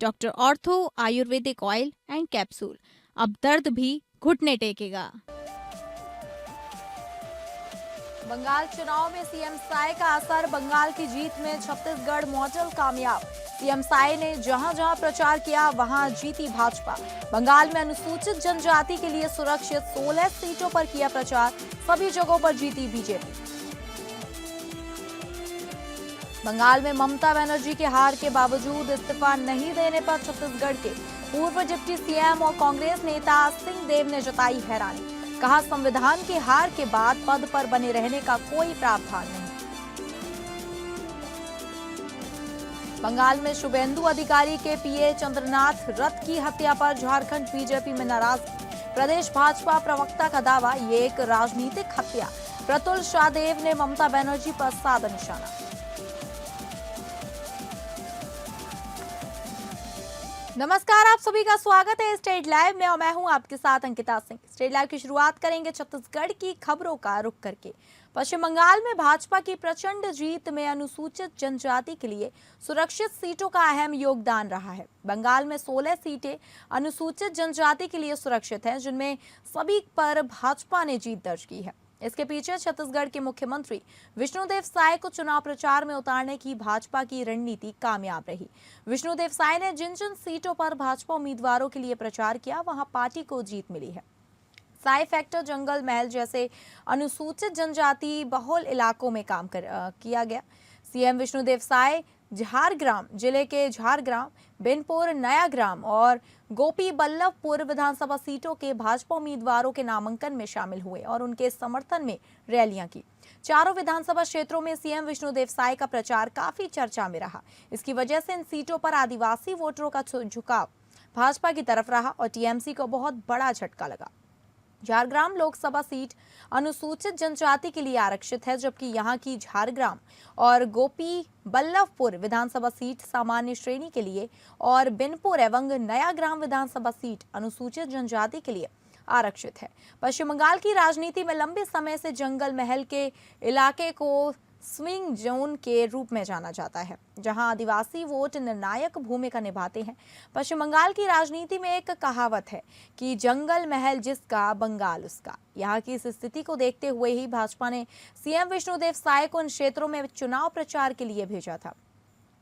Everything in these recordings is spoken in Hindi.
Doctor ortho Ayurvedic oil and capsule. अब दर्द भी घुटने टेकेगा। बंगाल चुनाव में सीएम साय का असर, बंगाल की जीत में छत्तीसगढ़ मॉडल कामयाब। सीएम साय ने जहां जहां प्रचार किया वहां जीती भाजपा। बंगाल में अनुसूचित जनजाति के लिए सुरक्षित 16 सीटों पर किया प्रचार, सभी जगहों पर जीती बीजेपी। बंगाल में ममता बनर्जी के हार के बावजूद इस्तीफा नहीं देने पर छत्तीसगढ़ के पूर्व डिप्टी सीएम और कांग्रेस नेता सिंहदेव ने जताई हैरानी। कहा, संविधान की हार के बाद पद पर बने रहने का कोई प्रावधान नहीं। बंगाल में शुभेंदु अधिकारी के पीए चंद्रनाथ रथ की हत्या पर झारखंड बीजेपी में नाराजगी। प्रदेश भाजपा प्रवक्ता का दावा, ये एक राजनीतिक हत्या। प्रतुल शाहदेव ने ममता बनर्जी पर साधा निशाना। नमस्कार, आप सभी का स्वागत है स्टेट लाइव में और मैं हूं आपके साथ अंकिता सिंह। स्टेट लाइव की शुरुआत करेंगे छत्तीसगढ़ की खबरों का रुख करके। पश्चिम बंगाल में भाजपा की प्रचंड जीत में अनुसूचित जनजाति के लिए सुरक्षित सीटों का अहम योगदान रहा है। बंगाल में 16 सीटें अनुसूचित जनजाति के लिए सुरक्षित हैं, जिनमें सभी पर भाजपा ने जीत दर्ज की है। इसके पीछे छत्तीसगढ़ के मुख्यमंत्री विष्णुदेव साय को चुनाव प्रचार में उतारने की भाजपा की रणनीति कामयाब रही। विष्णुदेव साय ने जिन जिन सीटों पर भाजपा उम्मीदवारों के लिए प्रचार किया, वहां पार्टी को जीत मिली है। साय फैक्टर, जंगल महल जैसे अनुसूचित जनजाति बहुल इलाकों में काम किया गया। सीएम विष्णुदेव साय झारग्राम जिले के झारग्राम, बिनपुर, नयाग्राम और गोपीबल्लभपुर विधानसभा सीटों के भाजपा उम्मीदवारों के नामांकन में शामिल हुए और उनके समर्थन में रैलियां की। चारों विधानसभा क्षेत्रों में सीएम विष्णुदेव साय का प्रचार काफी चर्चा में रहा। इसकी वजह से इन सीटों पर आदिवासी वोटरों का झुकाव भाजपा की तरफ रहा और टीएमसी को बहुत बड़ा झटका लगा। झारग्राम लोकसभा सीट अनुसूचित जनजाति के लिए आरक्षित है, जबकि यहां की झारग्राम और गोपीबल्लभपुर विधानसभा सीट सामान्य श्रेणी के लिए और बिनपुर एवं नयाग्राम विधानसभा सीट अनुसूचित जनजाति के लिए आरक्षित है। पश्चिम बंगाल की राजनीति में लंबे समय से जंगल महल के इलाके को स्विंग जोन के रूप में जाना जाता है, जहां आदिवासी वोट निर्णायक भूमिका निभाते हैं। पश्चिम बंगाल की राजनीति में एक कहावत है कि जंगल महल जिसका, बंगाल उसका। यहां की इस स्थिति को देखते हुए ही भाजपा ने सीएम विष्णुदेव साय को इन क्षेत्रों में चुनाव प्रचार के लिए भेजा था।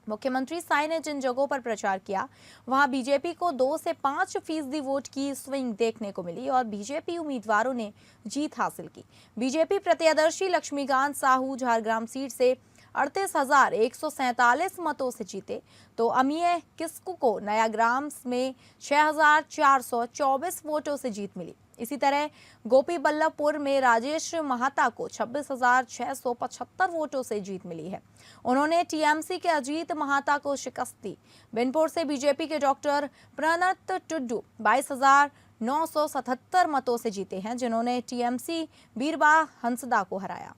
मुख्यमंत्री साय ने जिन जगहों पर प्रचार किया, वहां बीजेपी को 2 से 5% वोट की स्विंग देखने को मिली और बीजेपी उम्मीदवारों ने जीत हासिल की। बीजेपी प्रत्याशी लक्ष्मीकांत साहू झारग्राम सीट से 38,147 मतों से जीते, तो अमिय किस्कू को नयाग्राम में 6,424 वोटों से जीत मिली। इसी तरह गोपीबल्लभपुर में राजेश महाता को 26,675 वोटों से जीत मिली है। उन्होंने टीएमसी के अजीत महाता को शिकस्त दी। बिनपुर से बीजेपी के डॉक्टर प्रणत टुड्डू 22,977 मतों से जीते हैं, जिन्होंने टीएमसी बीरबा हंसदा को हराया।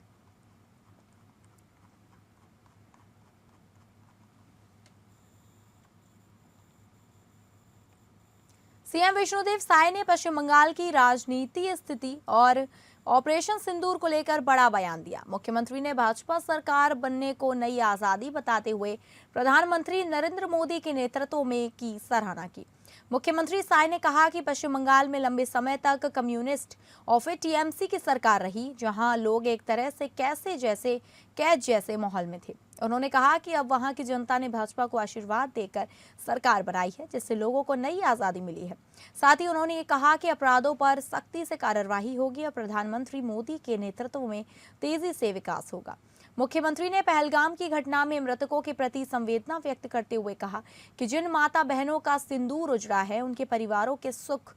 सीएम विष्णुदेव साय ने पश्चिम बंगाल की राजनीतिक स्थिति और ऑपरेशन सिंदूर को लेकर बड़ा बयान दिया। मुख्यमंत्री ने भाजपा सरकार बनने को नई आजादी बताते हुए प्रधानमंत्री नरेंद्र मोदी के नेतृत्व में की सराहना की। मुख्यमंत्री साय ने कहा कि पश्चिम बंगाल में लंबे समय तक कम्युनिस्ट और फिर टीएमसी की सरकार रही, जहां लोग एक तरह से कैद जैसे माहौल में थे। उन्होंने कहा कि अब वहां की जनता ने भाजपा को आशीर्वाद देकर सरकार बनाई है, जिससे लोगों को नई आजादी मिली है। साथ ही उन्होंने ये कहा कि अपराधों पर सख्ती से कार्रवाई होगी और प्रधानमंत्री मोदी के नेतृत्व में तेजी से विकास होगा। मुख्यमंत्री ने पहलगाम की घटना में मृतकों के प्रति संवेदना व्यक्त करते हुए कहा कि जिन माता बहनों का सिंदूर उजड़ा है, उनके परिवारों के सुख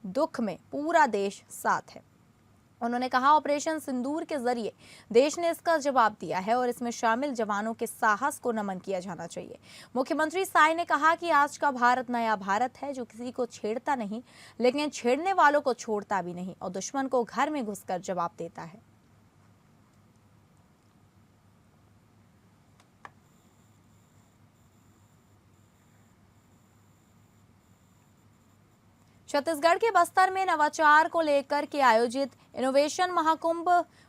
दुख में पूरा देश साथ है। उन्होंने कहा, ऑपरेशन सिंदूर के जरिए देश ने इसका जवाब दिया है और इसमें शामिल जवानों के साहस को नमन किया जाना चाहिए। मुख्यमंत्री साय ने कहा कि आज का भारत नया भारत है, जो किसी को छेड़ता नहीं, लेकिन छेड़ने वालों को छोड़ता भी नहीं और दुश्मन को घर में घुसकर जवाब देता है। छत्तीसगढ़ के बस्तर में नवाचार को लेकर के आयोजित इनोवेशन महाकुंभ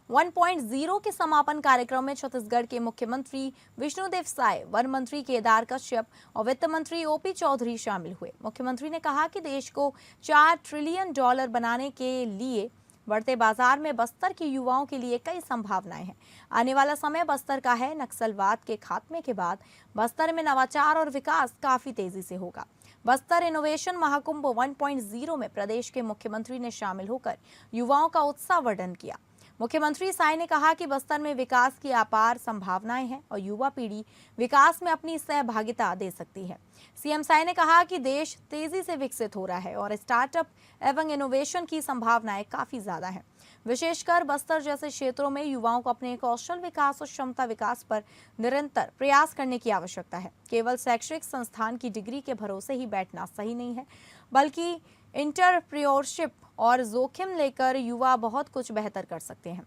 1.0 के समापन कार्यक्रम में छत्तीसगढ़ के मुख्यमंत्री विष्णुदेव साय, वन मंत्री केदार कश्यप और वित्त मंत्री ओपी चौधरी शामिल हुए। मुख्यमंत्री ने कहा कि देश को $4 ट्रिलियन बनाने के लिए बढ़ते बाजार में बस्तर के युवाओं के लिए कई संभावनाएं हैं। आने वाला समय बस्तर का है। नक्सलवाद के खात्मे के बाद बस्तर में नवाचार और विकास काफी तेजी से होगा। बस्तर इनोवेशन महाकुंभ 1.0 में प्रदेश के मुख्यमंत्री ने शामिल होकर युवाओं का उत्साहवर्धन किया। मुख्यमंत्री साय ने कहा कि बस्तर में विकास की अपार संभावनाएं हैं और युवा पीढ़ी विकास में अपनी सहभागिता दे सकती है। सीएम साय ने कहा कि देश तेजी से विकसित हो रहा है और स्टार्टअप एवं इनोवेशन की संभावनाएं काफी ज्यादा हैं। विशेषकर बस्तर जैसे क्षेत्रों में युवाओं को अपने कौशल विकास और क्षमता विकास पर निरंतर प्रयास करने की आवश्यकता है। केवल शैक्षिक संस्थान की डिग्री के भरोसे ही बैठना सही नहीं है, बल्कि एंटरप्रेन्योरशिप और जोखिम लेकर युवा बहुत कुछ बेहतर कर सकते हैं।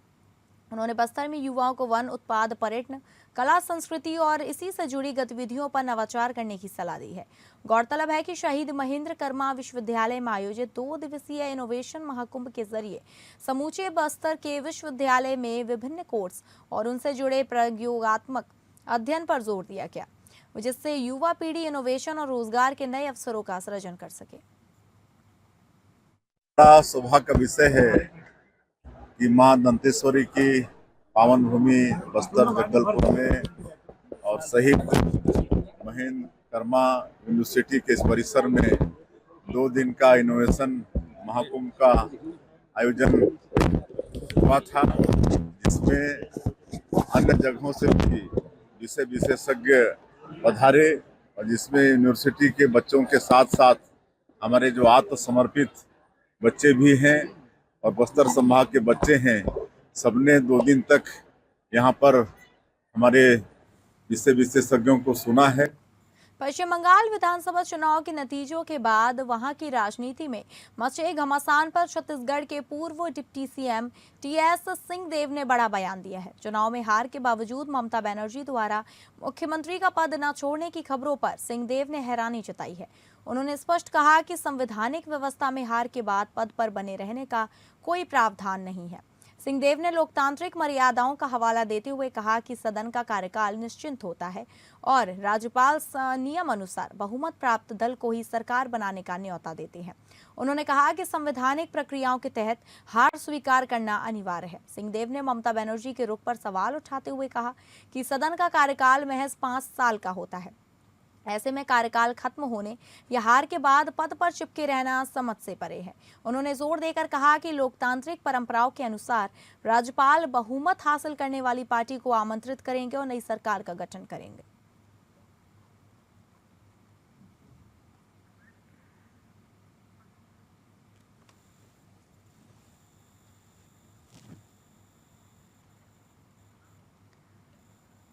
उन्होंने बस्तर में युवाओं को वन उत्पाद, पर्यटन, कला, संस्कृति और इसी से जुड़ी गतिविधियों पर नवाचार करने की सलाह दी है। गौरतलब है कि शहीद महेंद्र कर्मा विश्वविद्यालय में आयोजित 2 दिवसीय इनोवेशन महाकुंभ के जरिए समूचे बस्तर के विश्वविद्यालय में विभिन्न कोर्स और उनसे जुड़े प्रयोगात्मक अध्ययन पर जोर दिया गया, जिससे युवा पीढ़ी इनोवेशन और रोजगार के नए अवसरों का सृजन कर सके। बड़ा सौभाग्य का विषय है कि मां दंतेश्वरी की पावन भूमि बस्तर जगदलपुर में और शहीद महेंद्र कर्मा यूनिवर्सिटी के इस परिसर में 2 दिन का इनोवेशन महाकुंभ का आयोजन हुआ था, जिसमें अन्य जगहों से भी विषय विशेषज्ञ पधारे और जिसमें यूनिवर्सिटी के बच्चों के साथ साथ हमारे जो आत्मसमर्पित बच्चे भी हैं और बस्तर संभाग के बच्चे हैं। सबने 2 दिन तक यहाँ पर हमारे विषय विशेषज्ञों को सुना है। पश्चिम बंगाल विधानसभा चुनाव के नतीजों के बाद वहां की राजनीति में मचे घमासान पर छत्तीसगढ़ के पूर्व डिप्टी सीएम टीएस सिंहदेव ने बड़ा बयान दिया है। चुनाव में हार के बावजूद ममता बनर्जी द्वारा मुख्यमंत्री का पद न छोड़ने की खबरों पर सिंहदेव ने हैरानी जताई है। उन्होंने स्पष्ट कहा कि संवैधानिक व्यवस्था में हार के बाद पद पर बने रहने का कोई प्रावधान नहीं है। सिंहदेव ने लोकतांत्रिक मर्यादाओं का हवाला देते हुए कहा कि सदन का कार्यकाल निश्चित होता है और राज्यपाल नियम अनुसार बहुमत प्राप्त दल को ही सरकार बनाने का न्योता देते हैं। उन्होंने कहा कि संवैधानिक प्रक्रियाओं के तहत हार स्वीकार करना अनिवार्य है। सिंहदेव ने ममता बनर्जी के रुख पर सवाल उठाते हुए कहा कि सदन का कार्यकाल महज 5 साल का होता है। ऐसे में कार्यकाल खत्म होने या हार के बाद पद पर चिपके रहना समझ से परे है। उन्होंने जोर देकर कहा कि लोकतांत्रिक परंपराओं के अनुसार राज्यपाल बहुमत हासिल करने वाली पार्टी को आमंत्रित करेंगे और नई सरकार का गठन करेंगे।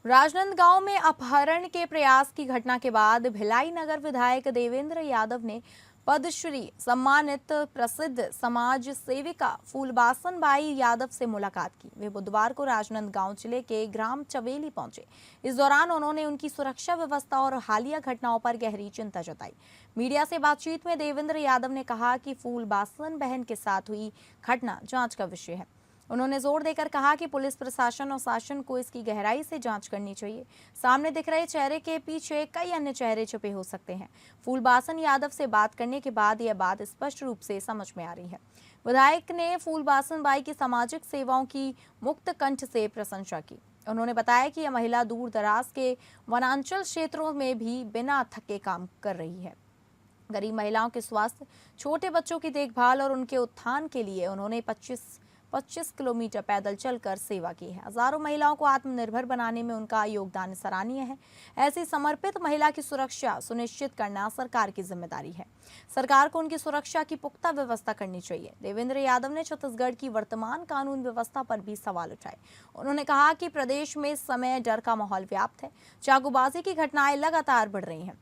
राजनांदगांव में अपहरण के प्रयास की घटना के बाद भिलाई नगर विधायक देवेंद्र यादव ने पद्मश्री सम्मानित प्रसिद्ध समाज सेविका फूलबासन बाई यादव से मुलाकात की। वे बुधवार को राजनांदगांव जिले के ग्राम चवेली पहुंचे। इस दौरान उन्होंने उनकी सुरक्षा व्यवस्था और हालिया घटनाओं पर गहरी चिंता जताई। मीडिया से बातचीत में देवेंद्र यादव ने कहा कि फूलबासन बहन के साथ हुई घटना जांच का विषय है। उन्होंने जोर देकर कहा कि पुलिस प्रशासन और शासन को इसकी गहराई से जांच करनी चाहिए। सामने दिख रहे चेहरे के पीछे कई अन्य चेहरे छुपे हो सकते हैं। फूलबासन यादव से बात करने के बाद यह बात स्पष्ट रूप से समझ में आ रही है। विधायक ने फूलबासन बाई की सामाजिक सेवाओं की मुक्त कंठ से प्रशंसा की। उन्होंने बताया कि यह महिला दूर दराज के वनांचल क्षेत्रों में भी बिना थके काम कर रही है। गरीब महिलाओं के स्वास्थ्य, छोटे बच्चों की देखभाल और उनके उत्थान के लिए उन्होंने 25 किलोमीटर पैदल चलकर सेवा की है। हजारों महिलाओं को आत्मनिर्भर बनाने में उनका योगदान सराहनीय है। ऐसी समर्पित महिला की सुरक्षा सुनिश्चित करना सरकार की जिम्मेदारी है। सरकार को उनकी सुरक्षा की पुख्ता व्यवस्था करनी चाहिए। देवेंद्र यादव ने छत्तीसगढ़ की वर्तमान कानून व्यवस्था पर भी सवाल उठाए। उन्होंने कहा कि प्रदेश में इस समय डर का माहौल व्याप्त है। चाकूबाजी की घटनाएं लगातार बढ़ रही हैं।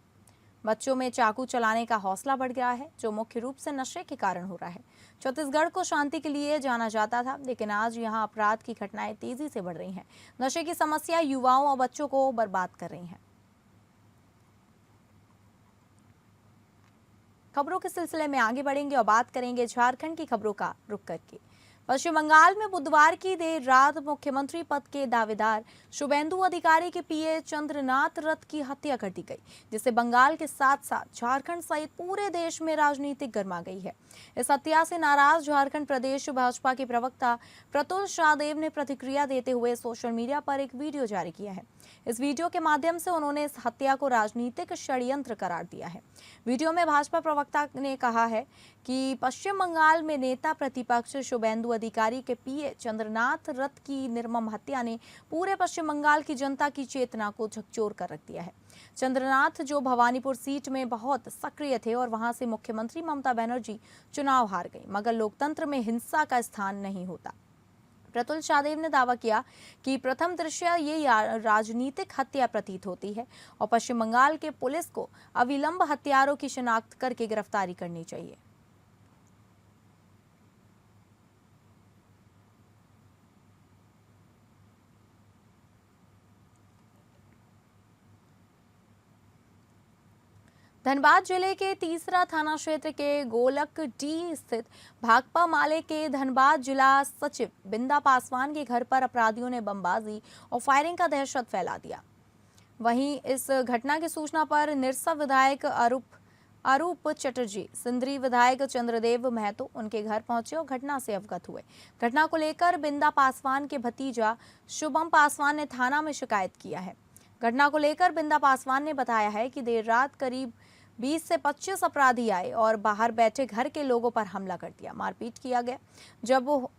बच्चों में चाकू चलाने का हौसला बढ़ गया है, जो मुख्य रूप से नशे के कारण हो रहा है। छत्तीसगढ़ को शांति के लिए जाना जाता था, लेकिन आज यहां अपराध की घटनाएं तेजी से बढ़ रही हैं। नशे की समस्या युवाओं और बच्चों को बर्बाद कर रही है। खबरों के सिलसिले में आगे बढ़ेंगे और बात करेंगे झारखंड की खबरों का रुख करके। पश्चिम बंगाल में बुधवार की देर रात मुख्यमंत्री पद के दावेदार शुभेंदु अधिकारी के पीए चंद्रनाथ रथ की हत्या कर दी गई, जिससे बंगाल के साथ साथ झारखंड सहित पूरे देश में राजनीतिक गर्मा गई है। इस हत्या से नाराज झारखंड प्रदेश भाजपा के प्रवक्ता प्रतुल शाहदेव ने प्रतिक्रिया देते हुए सोशल मीडिया पर एक वीडियो जारी किया है। इस वीडियो के माध्यम से उन्होंने इस हत्या को राजनीतिक षड्यंत्र करार दिया है। वीडियो में भाजपा प्रवक्ता ने कहा है कि पश्चिम बंगाल में नेता प्रतिपक्ष शुभेंदु अधिकारी के पीए चंद्रनाथ रथ की निर्मम हत्या ने पूरे पश्चिम बंगाल की जनता की चेतना को झकझोर कर रख दिया है। चंद्रनाथ जो भवानीपुर सीट में बहुत सक्रिय थे और वहां से मुख्यमंत्री ममता बनर्जी चुनाव हार गई, मगर लोकतंत्र में हिंसा का स्थान नहीं होता। प्रतुल शाहदेव ने दावा किया कि प्रथम दृष्टया ये राजनीतिक हत्या प्रतीत होती है और पश्चिम बंगाल के पुलिस को अविलंब हत्यारों की शिनाख्त करके गिरफ्तारी करनी चाहिए। धनबाद जिले के तीसरा थाना क्षेत्र के गोलक डी स्थित भाकपा माले के धनबाद जिला सचिव बिंदा पासवान के घर पर अपराधियों ने बमबाजी और फायरिंग का दहशत फैला दिया। वहीं इस घटना की सूचना पर निरसा विधायक अरूप चटर्जी, सिंदरी विधायक चंद्रदेव महतो उनके घर पहुंचे और घटना से अवगत हुए। घटना को लेकर बिंदा पासवान के भतीजा शुभम पासवान ने थाना में शिकायत किया है। घटना को लेकर बिंदा पासवान ने बताया है कि देर रात करीब 20 से 25 अपराधी आए और बाहर बैठे घर के लोगों पर हमला कर दिया, मारपीट किया गया। जब वो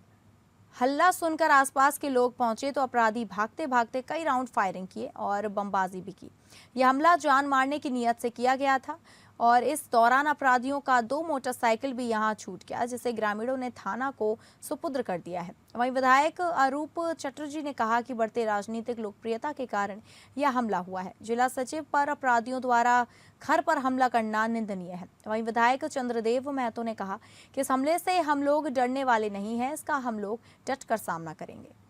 हल्ला सुनकर आसपास के लोग पहुंचे तो अपराधी भागते भागते कई राउंड फायरिंग किए और बमबाजी भी की। यह हमला जान मारने की नीयत से किया गया था और इस दौरान अपराधियों का 2 मोटरसाइकिल भी यहां छूट गया, जिसे ग्रामीणों ने थाना को सुपुर्द कर दिया है। वहीं विधायक अरूप चटर्जी ने कहा कि बढ़ते राजनीतिक लोकप्रियता के कारण यह हमला हुआ है। जिला सचिव पर अपराधियों द्वारा घर पर हमला करना निंदनीय है। वहीं विधायक चंद्रदेव महतो ने कहा कि इस हमले से हम लोग डरने वाले नहीं हैं, इसका हम लोग डटकर सामना करेंगे।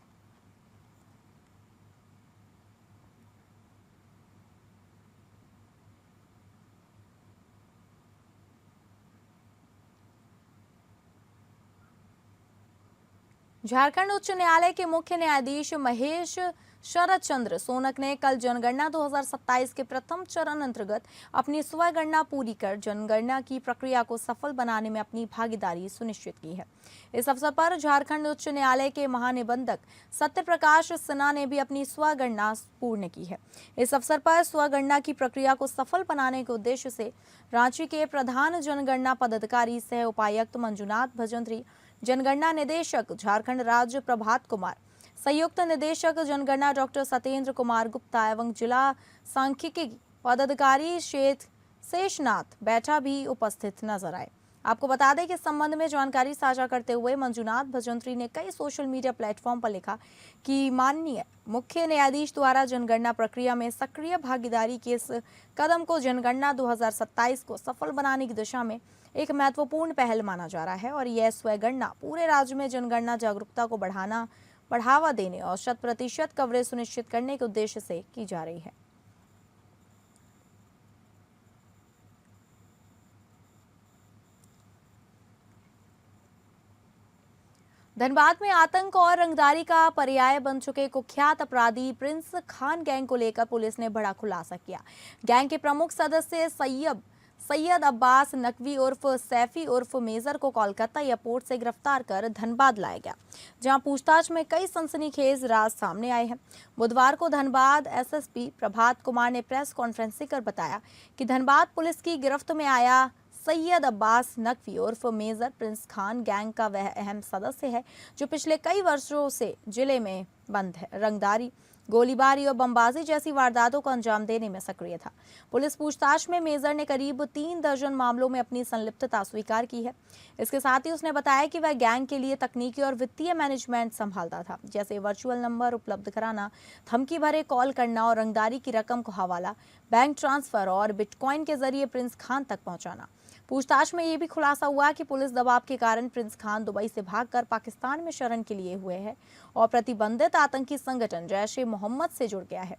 झारखंड उच्च न्यायालय के मुख्य न्यायाधीश महेश शरद चंद्र सोनक ने कल जनगणना 2027 के प्रथम चरण अंतर्गत अपनी स्वगणना पूरी कर जनगणना की प्रक्रिया को सफल बनाने में अपनी भागीदारी सुनिश्चित की है। इस अवसर पर झारखंड उच्च न्यायालय के महानिबंधक सत्य प्रकाश सिन्हा ने भी अपनी स्वगणना पूर्ण की है। इस अवसर पर स्वगणना की प्रक्रिया को सफल बनाने के उद्देश्य से रांची के प्रधान जनगणना पदाधिकारी सह उपायुक्त मंजुनाथ भजंत्री, जनगणना निदेशक झारखंड राज्य प्रभात कुमार, संयुक्त निदेशक जनगणना डॉक्टर सत्येंद्र कुमार गुप्ता एवं जिला सांख्यिकी पदाधिकारी शेषनाथ बैठा भी उपस्थित नजर आए। आपको बता दें कि इस संबंध में जानकारी साझा करते हुए मंजुनाथ भजंत्री ने कई सोशल मीडिया प्लेटफॉर्म पर लिखा कि माननीय मुख्य न्यायाधीश द्वारा जनगणना प्रक्रिया में सक्रिय भागीदारी के इस कदम को जनगणना 2027 को सफल बनाने की दिशा में एक महत्वपूर्ण पहल माना जा रहा है और यह स्वगणना पूरे राज्य में जनगणना जागरूकता को बढ़ावा देने और 100% कवरेज सुनिश्चित करने के उद्देश्य से की जा रही है। धनबाद में आतंक और रंगदारी का पर्याय बन चुके कुख्यात अपराधी प्रिंस खान गैंग को लेकर पुलिस ने बड़ा खुलासा किया। गैंग के प्रमुख सदस्य सैयद अब्बास नकवी उर्फ सैफी उर्फ मेजर को कोलकाता एयरपोर्ट से गिरफ्तार कर धनबाद लाया गया, जहां पूछताछ में कई सनसनीखेज राज सामने आए हैं। बुधवार को धनबाद एसएसपी प्रभात कुमार ने प्रेस कॉन्फ्रेंस कर बताया कि धनबाद पुलिस की गिरफ्त में आया सैयद अब्बास नकवी उर्फ मेजर प्रिंस खान गैंग का वह अहम सदस्य है जो पिछले कई वर्षों से जिले में बंद है, रंगदारी, गोलीबारी और बमबाजी जैसी वारदातों को अंजाम देने में सक्रिय था। पुलिस पूछताछ में मेजर ने करीब 3 दर्जन मामलों में अपनी संलिप्तता स्वीकार की है। इसके साथ ही उसने बताया कि वह गैंग के लिए तकनीकी और वित्तीय मैनेजमेंट संभालता था, जैसे वर्चुअल नंबर उपलब्ध कराना, धमकी भरे कॉल करना और रंगदारी की रकम को हवाला, बैंक ट्रांसफर और बिटकॉइन के जरिए प्रिंस खान तक पहुंचाना। पूछताछ में यह भी खुलासा हुआ कि पुलिस दबाव के कारण प्रिंस खान दुबई से भागकर पाकिस्तान में शरण के लिए हुए हैं और प्रतिबंधित आतंकी संगठन जैश ए मोहम्मद से जुड़ गया है।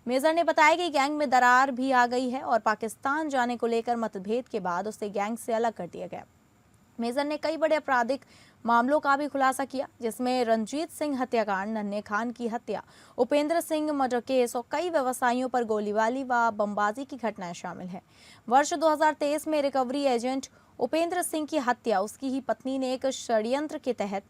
मेजर ने बताया कि गैंग में दरार भी आ गई है और पाकिस्तान जाने को लेकर मतभेद के बाद उसे गैंग से अलग कर दिया गया। मेजर ने कई बड़े आपराधिक मामलों का भी खुलासा किया, जिसमें रंजीत सिंह हत्याकांड, नन्हे खान की हत्या, उपेंद्र सिंह मर्डर केस और कई व्यवसायियों पर गोलीबारी व बमबाजी की घटनाएं शामिल हैं। वर्ष 2023 में रिकवरी एजेंट उपेंद्र सिंह की हत्या उसकी ही पत्नी ने एक षड्यंत्र के तहत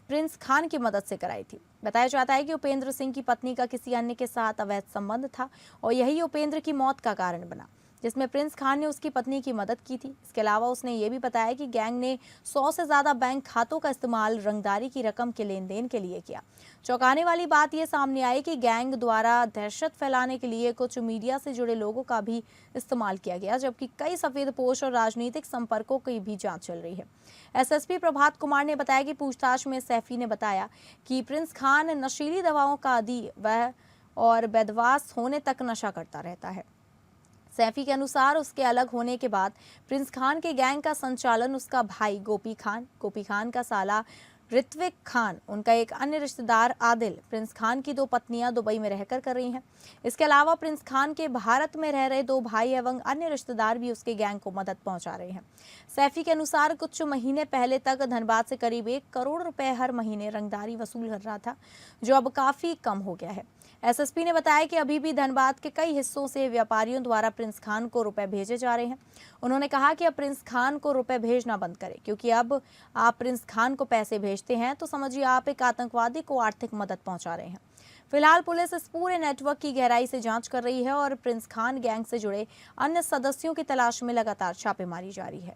प्रिंस खान की मदद से कराई थी। बताया जाता है कि उपेंद्र सिंह की पत्नी का किसी अन्य के साथ अवैध संबंध था और यही उपेंद्र की मौत का कारण बना, जिसमें प्रिंस खान ने उसकी पत्नी की मदद की थी। इसके अलावा उसने ये भी बताया कि गैंग ने 100 से ज्यादा बैंक खातों का इस्तेमाल रंगदारी की रकम के लेन देन के लिए किया। चौंकाने वाली बात यह सामने आई कि गैंग द्वारा दहशत फैलाने के लिए कुछ मीडिया से जुड़े लोगों का भी इस्तेमाल किया गया, जबकि कई सफेदपोश और राजनीतिक संपर्कों की भी जांच चल रही है। एसएसपी प्रभात कुमार ने बताया कि पूछताछ में सैफी ने बताया कि प्रिंस खान नशीली दवाओं का आदी वह और बेदवास होने तक नशा करता रहता है। सैफी के अनुसार उसके अलग होने के बाद प्रिंस खान के गैंग का संचालन उसका भाई गोपी खान का साला ऋत्विक खान, उनका एक अन्य रिश्तेदार आदिल, प्रिंस खान की 2 पत्नियां दुबई में रहकर कर रही हैं। इसके अलावा प्रिंस खान के भारत में रह रहे 2 भाई एवं अन्य रिश्तेदार भी उसके गैंग को मदद पहुंचा रहे हैं। सैफी के अनुसार कुछ महीने पहले तक धनबाद से करीब 1 करोड़ रुपए हर महीने रंगदारी वसूल कर रहा था, जो अब काफी कम हो गया है। एसएसपी ने बताया कि अभी भी धनबाद के कई हिस्सों से व्यापारियों द्वारा प्रिंस खान को रुपए भेजे जा रहे हैं। उन्होंने कहा कि अब प्रिंस खान को रुपए भेजना बंद करें, क्योंकि अब आप प्रिंस खान को पैसे भेजते हैं तो समझिए आप एक आतंकवादी को आर्थिक मदद पहुंचा रहे हैं। फिलहाल पुलिस इस पूरे नेटवर्क की गहराई से जांच कर रही है और प्रिंस खान गैंग से जुड़े अन्य सदस्यों की तलाश में लगातार छापेमारी जारी है।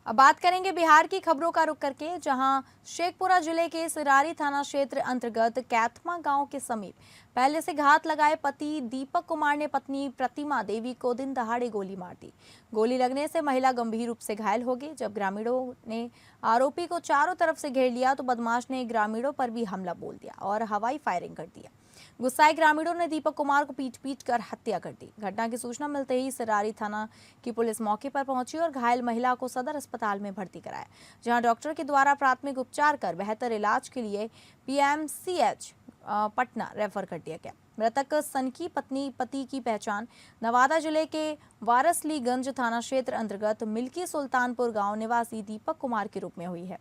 अब बात करेंगे बिहार की खबरों का रुख करके, जहां शेखपुरा जिले के सिरारी थाना क्षेत्र अंतर्गत कैथमा गांव के समीप पहले से घात लगाए पति दीपक कुमार ने पत्नी प्रतिमा देवी को दिन दहाड़े गोली मार दी। गोली लगने से महिला गंभीर रूप से घायल हो गई। जब ग्रामीणों ने आरोपी को चारों तरफ से घेर लिया तो बदमाश ने ग्रामीणों पर भी हमला बोल दिया और हवाई फायरिंग कर दिया। गुस्साए ग्रामीणों ने दीपक कुमार को पीट कर हत्या कर दी। घटना की सूचना मिलते ही सिरारी थाना की पुलिस मौके पर पहुंची और घायल महिला को सदर अस्पताल में भर्ती कराया, जहां डॉक्टर के द्वारा प्राथमिक उपचार कर बेहतर इलाज के लिए पीएमसीएच पटना रेफर कर दिया गया। मृतक सन की पति की पहचान नवादा जिले के वारसलीगंज थाना क्षेत्र अंतर्गत मिल्की सुल्तानपुर गांव निवासी दीपक कुमार के रूप में हुई है।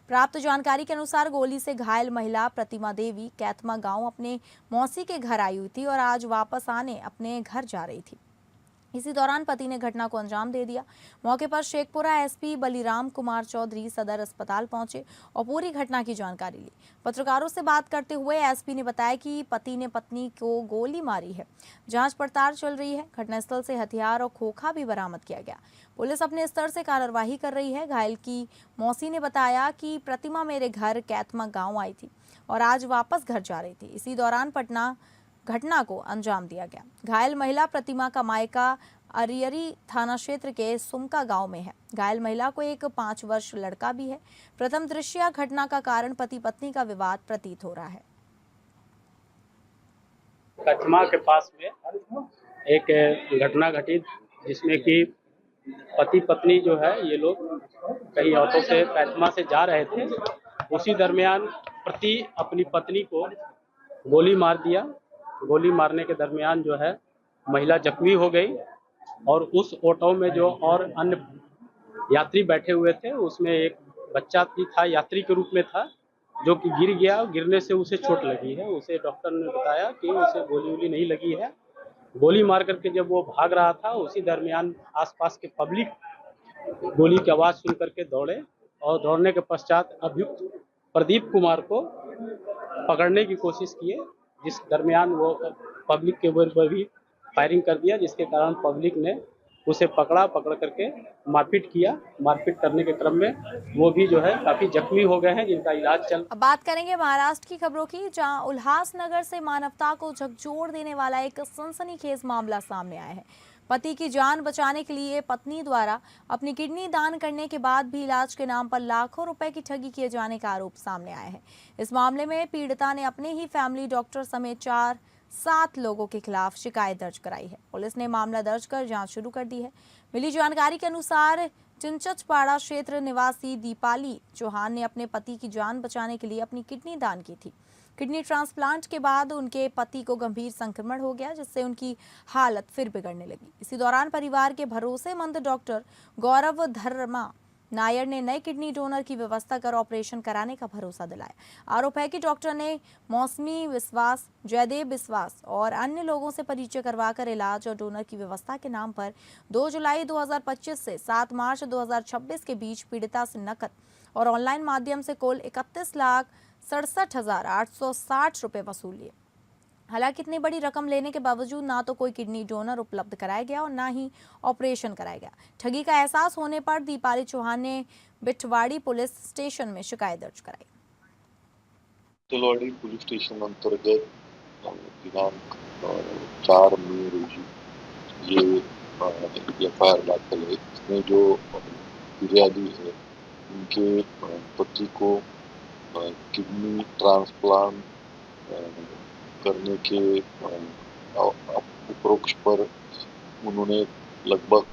प्राप्त जानकारी के अनुसार गोली से घायल महिला प्रतिमा देवी कैथमा गांव अपने मौसी के घर आई हुई थी और आज वापस आने अपने घर जा रही थी। इसी दौरान पति ने घटना को अंजाम दे दिया। मौके पर शेखपुरा एसपी बलिराम कुमार चौधरी सदर अस्पताल पहुंचे और पूरी घटना की जानकारी ली। पत्रकारों से बात करते हुए एसपी ने बताया कि पति ने पत्नी को गोली मारी है। जांच पड़ताल चल रही है। घटनास्थल से हथियार और खोखा भी बरामद किया गया। पुलिस अपने स्तर से कार्रवाई कर रही है। घायल की मौसी ने बताया कि प्रतिमा मेरे घर कैथमा गाँव आई थी और आज वापस घर जा रही थी। इसी दौरान घटना को अंजाम दिया गया। घायल महिला प्रतिमा का मायका अरियरी थाना क्षेत्र के सुमका गांव में है। घायल महिला को एक 5 वर्ष लड़का भी है। प्रथम दृष्टया घटना का कारण पति पत्नी का विवाद प्रतीत हो रहा है। कचमा के पास में एक घटना घटी जिसमें कि पति पत्नी जो है ये लोग कहीं ऑटो से कैथमा से जा रहे थे। उसी दरमियान पति अपनी पत्नी को गोली मार दिया। गोली मारने के दरमियान जो है महिला जख्मी हो गई और उस ऑटो में जो और अन्य यात्री बैठे हुए थे उसमें एक बच्चा भी था, यात्री के रूप में था, जो कि गिर गया। गिरने से उसे चोट लगी है। उसे डॉक्टर ने बताया कि उसे गोली वोली नहीं लगी है। गोली मार करके जब वो भाग रहा था उसी दरमियान आसपास के पब्लिक गोली की आवाज़ सुन करके दौड़े और दौड़ने के पश्चात अभियुक्त प्रदीप कुमार को पकड़ने की कोशिश किए, जिस दरमियान वो पब्लिक के ऊपर भी फायरिंग कर दिया, जिसके कारण पब्लिक ने उसे पकड़ करके मारपीट किया। मारपीट करने के क्रम में वो भी जो है काफी जख्मी हो गए हैं, जिनका इलाज चल। अब बात करेंगे महाराष्ट्र की खबरों की, जहां उल्लासनगर से मानवता को झकझोर देने वाला एक सनसनीखेज मामला सामने आया है। पति की जान बचाने के लिए पत्नी द्वारा अपनी किडनी दान करने के बाद भी इलाज के नाम पर लाखों रुपए की ठगी किए जाने का आरोप सामने आया है। इस मामले में पीड़िता ने अपने ही फैमिली डॉक्टर समेत 7 लोगों के खिलाफ शिकायत दर्ज कराई है। पुलिस ने मामला दर्ज कर जांच शुरू कर दी है। मिली जानकारी के अनुसार चिंचचपाड़ा क्षेत्र निवासी दीपाली चौहान ने अपने पति की जान बचाने के लिए अपनी किडनी दान की थी। किडनी ट्रांसप्लांट के बाद उनके पति को गंभीर संक्रमण हो गया, जिससे उनकी हालत फिर बिगड़ने लगी। इसी दौरान परिवार के भरोसेमंद डॉक्टर गौरव धर्मा नायर ने नए किडनी डोनर की व्यवस्था कर ऑपरेशन कराने का भरोसा दिलाया। आरोप है कि डॉक्टर ने मौसमी विश्वास, जयदेव विश्वास और अन्य लोगों से परिचय करवाकर इलाज और डोनर की व्यवस्था के नाम पर 2 जुलाई 2025 से 7 मार्च 2026 के बीच पीड़िता से नकद और ऑनलाइन माध्यम से कुल 31,67,860 रुपए वसूल लिए। हालांकि इतनी बड़ी रकम लेने के बावजूद ना तो कोई किडनी डोनर उपलब्ध कराया गया और ना ही ऑपरेशन कराया गया। ठगी का एहसास होने पर दीपाली चौहान ने बिठवाड़ी पुलिस स्टेशन में शिकायत दर्ज कराई। तिलवाड़ी पुलिस स्टेशन अंतर्गत दिनांक 4 मई रोजी ये एफआईआर दाखिल है। इसमें जो फिरियादी है उनके पति को किडनी ट्रांसप्लांट करने के उपरोक्त पर उन्होंने लगभग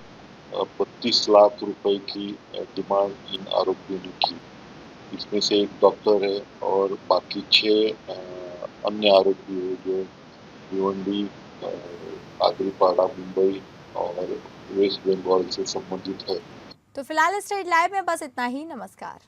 32 लाख रुपए की डिमांड इन आरोपियों ने की। इसमें से एक डॉक्टर है और बाकी 6 अन्य आरोपी है जो भिवंडी, आगरीपाड़ा, मुंबई और वेस्ट बंगाल से संबंधित है। तो फिलहाल स्टेट लाइव में बस इतना ही। नमस्कार।